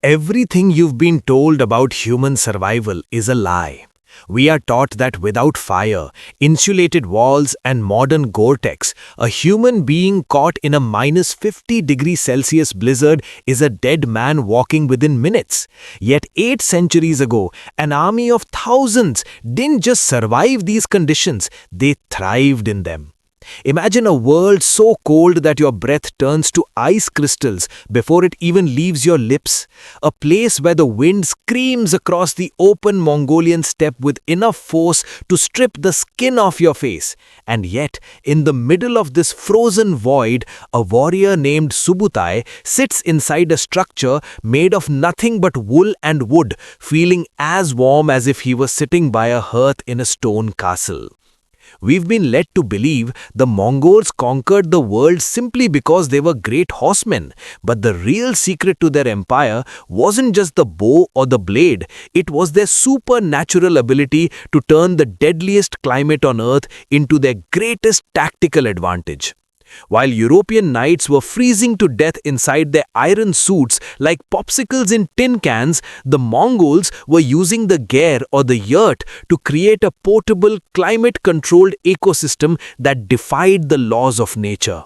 Everything you've been told about human survival is a lie. We are taught that without fire, insulated walls, and modern Gore-Tex, a human being caught in a minus 50 degrees Celsius blizzard is a dead man walking within minutes. Yet 8 centuries ago, an army of thousands didn't just survive these conditions, they thrived in them. Imagine a world so cold that your breath turns to ice crystals before it even leaves your lips. A place where the wind screams across the open Mongolian steppe with enough force to strip the skin off your face. And yet, in the middle of this frozen void, a warrior named Subutai sits inside a structure made of nothing but wool and wood, feeling as warm as if he was sitting by a hearth in a stone castle. We've been led to believe the Mongols conquered the world simply because they were great horsemen, but the real secret to their empire wasn't just the bow or the blade, it was their supernatural ability to turn the deadliest climate on earth into their greatest tactical advantage. While European knights were freezing to death inside their iron suits like popsicles in tin cans, the Mongols were using the gyre or the yurt to create a portable, climate-controlled ecosystem that defied the laws of nature.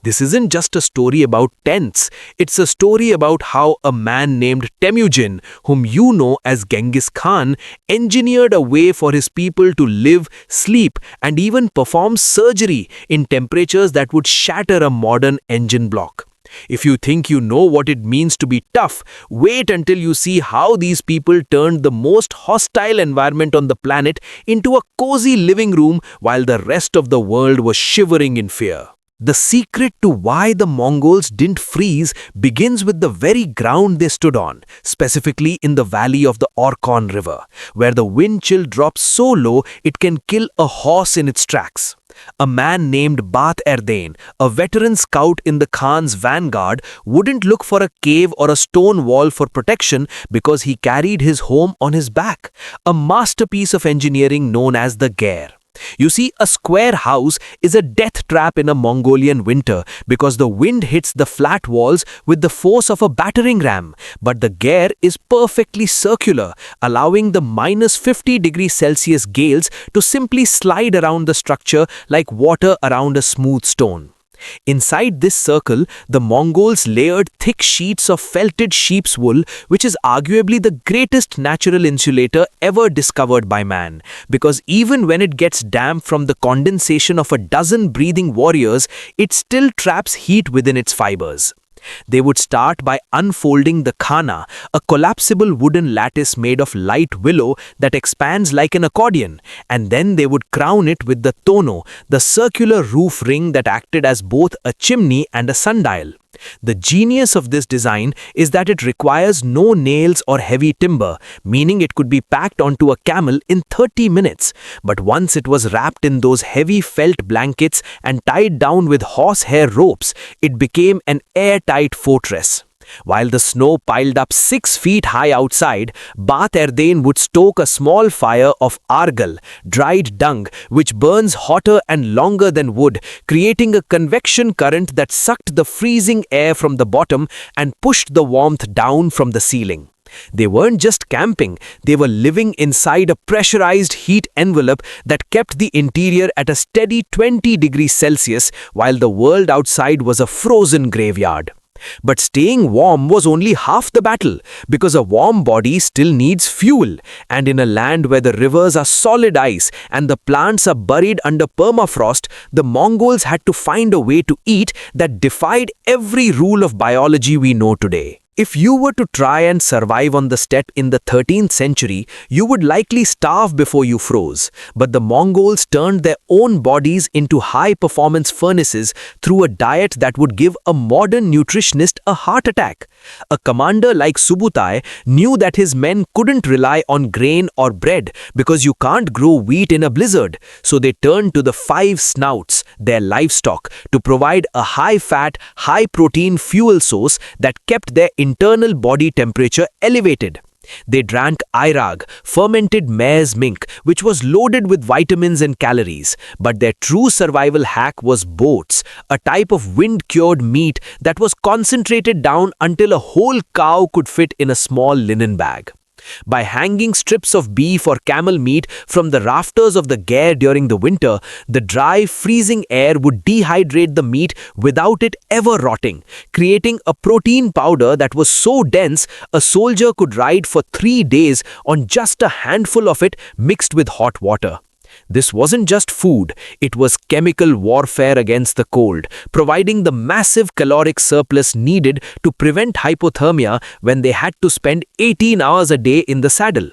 This isn't just a story about tents, it's a story about how a man named Temujin, whom you know as Genghis Khan, engineered a way for his people to live, sleep, and even perform surgery in temperatures that would shatter a modern engine block. If you think you know what it means to be tough, wait until you see how these people turned the most hostile environment on the planet into a cozy living room while the rest of the world was shivering in fear. The secret to why the Mongols didn't freeze begins with the very ground they stood on, specifically in the valley of the Orkhon River, where the wind chill drops so low it can kill a horse in its tracks. A man named Bath Erdain, a veteran scout in the Khan's vanguard, wouldn't look for a cave or a stone wall for protection because he carried his home on his back, a masterpiece of engineering known as the gyre. You see, a square house is a death trap in a Mongolian winter because the wind hits the flat walls with the force of a battering ram, but the gyre is perfectly circular, allowing the minus 50 degrees Celsius gales to simply slide around the structure like water around a smooth stone. Inside this circle, the Mongols layered thick sheets of felted sheep's wool, which is arguably the greatest natural insulator ever discovered by man, because even when it gets damp from the condensation of a dozen breathing warriors, it still traps heat within its fibers. They would start by unfolding the khana, a collapsible wooden lattice made of light willow that expands like an accordion, and then they would crown it with the tono, the circular roof ring that acted as both a chimney and a sundial. The genius of this design is that it requires no nails or heavy timber, meaning it could be packed onto a camel in 30 minutes. But once it was wrapped in those heavy felt blankets and tied down with horsehair ropes, it became an airtight fortress. While the snow piled up 6 feet high outside, Bath Erdain would stoke a small fire of argal, dried dung, which burns hotter and longer than wood, creating a convection current that sucked the freezing air from the bottom and pushed the warmth down from the ceiling. They weren't just camping, they were living inside a pressurized heat envelope that kept the interior at a steady 20 degrees Celsius while the world outside was a frozen graveyard. But staying warm was only half the battle, because a warm body still needs fuel, and in a land where the rivers are solid ice and the plants are buried under permafrost, the Mongols had to find a way to eat that defied every rule of biology we know today. If you were to try and survive on the steppe in the 13th century, you would likely starve before you froze. But the Mongols turned their own bodies into high-performance furnaces through a diet that would give a modern nutritionist a heart attack. A commander like Subutai knew that his men couldn't rely on grain or bread because you can't grow wheat in a blizzard. So they turned to the 5 snouts, their livestock, to provide a high-fat, high-protein fuel source that kept their internal body temperature elevated. They drank airag, fermented mare's milk, which was loaded with vitamins and calories. But their true survival hack was boats, a type of wind-cured meat that was concentrated down until a whole cow could fit in a small linen bag. By hanging strips of beef or camel meat from the rafters of the ger during the winter, the dry, freezing air would dehydrate the meat without it ever rotting, creating a protein powder that was so dense a soldier could ride for 3 days on just a handful of it mixed with hot water. This wasn't just food, it was chemical warfare against the cold, providing the massive caloric surplus needed to prevent hypothermia when they had to spend 18 hours a day in the saddle.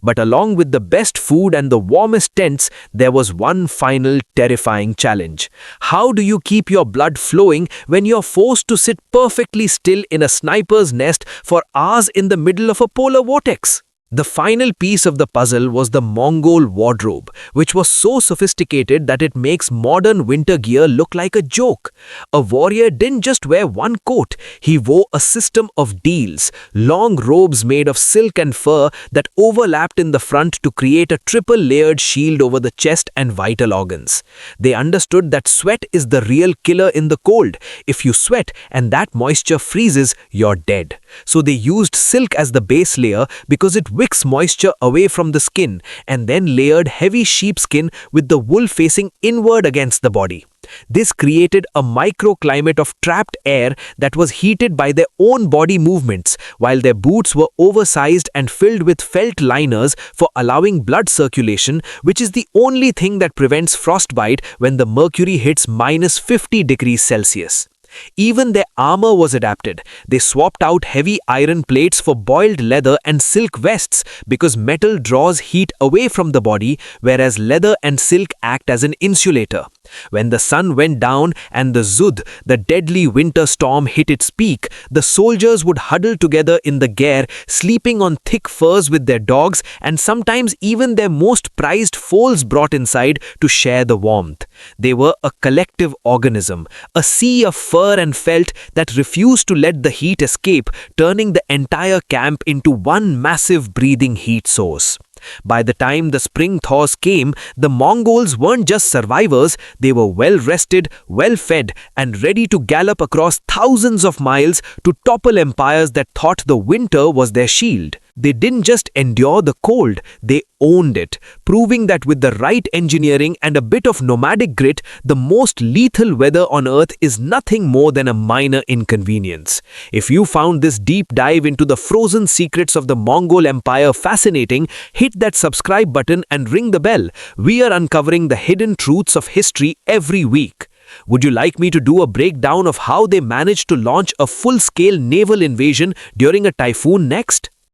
But along with the best food and the warmest tents, there was one final terrifying challenge. How do you keep your blood flowing when you're forced to sit perfectly still in a sniper's nest for hours in the middle of a polar vortex? The final piece of the puzzle was the Mongol wardrobe, which was so sophisticated that it makes modern winter gear look like a joke. A warrior didn't just wear one coat, he wore a system of deals, long robes made of silk and fur that overlapped in the front to create a triple-layered shield over the chest and vital organs. They understood that sweat is the real killer in the cold. If you sweat and that moisture freezes, you're dead. So they used silk as the base layer because it wicks moisture away from the skin, and then layered heavy sheepskin with the wool facing inward against the body. This created a microclimate of trapped air that was heated by their own body movements, while their boots were oversized and filled with felt liners for allowing blood circulation, which is the only thing that prevents frostbite when the mercury hits -50 degrees Celsius. Even their armor was adapted. They swapped out heavy iron plates for boiled leather and silk vests because metal draws heat away from the body, whereas leather and silk act as an insulator. When the sun went down and the Zud, the deadly winter storm, hit its peak, the soldiers would huddle together in the ger, sleeping on thick furs with their dogs and sometimes even their most prized foals brought inside to share the warmth. They were a collective organism, a sea of fur and felt that refused to let the heat escape, turning the entire camp into one massive breathing heat source. By the time the spring thaws came, the Mongols weren't just survivors, they were well-rested, well-fed, and ready to gallop across thousands of miles to topple empires that thought the winter was their shield. They didn't just endure the cold, they owned it, proving that with the right engineering and a bit of nomadic grit, the most lethal weather on Earth is nothing more than a minor inconvenience. If you found this deep dive into the frozen secrets of the Mongol Empire fascinating, hit that subscribe button and ring the bell. We are uncovering the hidden truths of history every week. Would you like me to do a breakdown of how they managed to launch a full-scale naval invasion during a typhoon next?